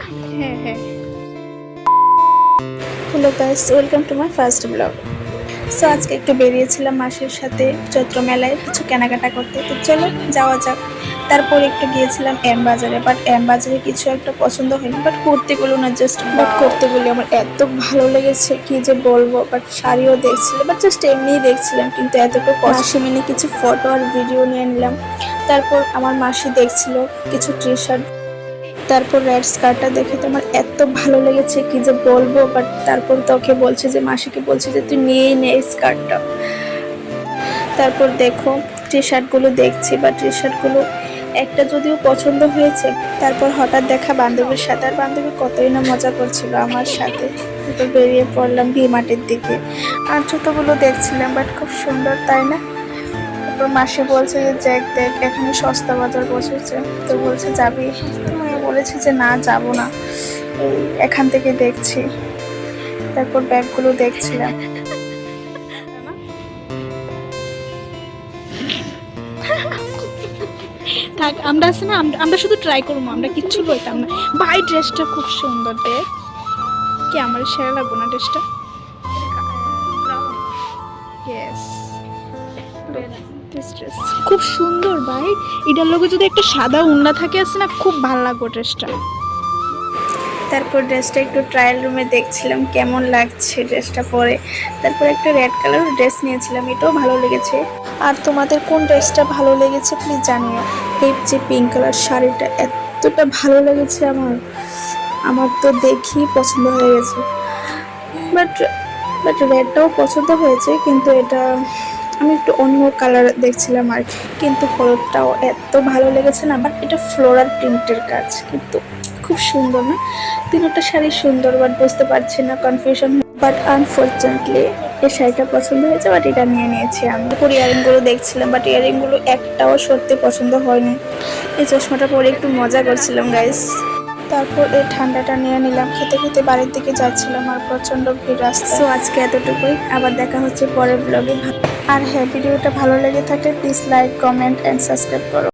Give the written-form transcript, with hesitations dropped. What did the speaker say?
হ্যাঁ হ্যাঁ। Hello guys, welcome to my first blog. So আজকে একটু বেরিয়েছিলাম মাসির সাথে চৈত্র মেলায় কিছু কেনাকাটা করতে, তো চলো যাওয়া যাক। তারপর একটু গিয়েছিলাম এম বাজারে, বাট এম বাজারে কিছু একটা পছন্দ হয়নি, বাট কুর্তিগুলো না জাস্ট বাট কুর্তিগুলো আমার এত ভালো লেগেছে কি যে বলবো। বাট শাড়িও দেখছিলাম, বাট জাস্ট এমনিই দেখছিলাম, কিন্তু এতটুকু মাসি মিনি কিছু ফটো আর ভিডিও নিয়ে নিলাম। তারপর আমার মাসি দেখছিল কিছু টি শার্ট, তারপর রেড স্কার্টটা দেখে তো আমার এত ভালো লেগেছে কি যে বলবো। বাট তারপর তোকে বলছে যে মাসিকে বলছে যে তুই নিয়েই নে এই স্কার্টটা। তারপর দেখো টি শার্টগুলো দেখছি, বা টি শার্টগুলো একটা যদিও পছন্দ হয়েছে। তারপর হঠাৎ দেখা বান্ধবীর সাথে, আর বান্ধবী কতই না মজা করছিল আমার সাথে। তারপর বেরিয়ে পড়লাম ভি মার্টের দিকে, আর জুতোগুলো দেখছিলাম, বাট খুব সুন্দর তাই না। তারপর মাসি বলছে যে দেখ দেখ এখানে সস্তা বাজার বসেছে, তো বলছে যাবি? আমি বলেছি যে না যাব না, এই এখান থেকে দেখছি। তারপর ব্যাগগুলো দেখছিলাম। থাক, আমরা আছে না, আমরা শুধু ট্রাই করবো, আমরা কিচ্ছু লইতাম না। ভাই ড্রেসটা খুব সুন্দর, দেখ কি আমার সেরা লাগবো না ড্রেসটা? ইয়েস, খুব সুন্দর ভাই। এটার লগে যদি একটা সাদা উন্না থাকে আছে না, খুব ভালো লাগবে ড্রেসটা। তারপর ড্রেসটা একটু ট্রায়াল রুমে দেখছিলাম কেমন লাগছে ড্রেসটা পরে। তারপর একটা রেড কালার ড্রেস নিয়েছিলাম, এটাও ভালো লেগেছে। আর তোমাদের কোন ড্রেসটা ভালো লেগেছে প্লিজ জানিও। এই যে পিঙ্ক কালার শাড়িটা এতটা ভালো লেগেছে আমার, আমার তো দেখি পছন্দ হয়ে গেছে। বাট বাট রেডটাও পছন্দ হয়েছে, কিন্তু এটা আমি একটু অন্য কালার দেখছিলাম আর কি। কিন্তু হলুদটাও এত ভালো লেগেছে না, বাট এটা ফ্লোরাল প্রিন্টের কাজ, কিন্তু খুব সুন্দর না। তিনটা শাড়ি সুন্দর, বাট বুঝতে পারছি না, কনফিউশন। বাট আনফর্চুনেটলি এই শাড়িটা পছন্দ হয়েছে, বাট এটা নিয়ে নিয়েছি আমি। তারপর ইয়ারিংগুলো দেখছিলাম, বাট ইয়ারিংগুলো একটাও সত্যি পছন্দ হয়নি। এই চশমাটা পরে একটু মজা করছিলাম গাইস। তারপর এই ঠান্ডাটা নিয়ে নিলাম, খেতে খেতে বাড়ির দিকে যাচ্ছিলাম, আর প্রচণ্ড ভিড় রাস্তা। সো আজকে এতটুকুই, আবার দেখা হচ্ছে পরের ব্লগে। আর হ্যাঁ, ভিডিওটা ভালো লেগে থাকলে please like, comment and subscribe করো।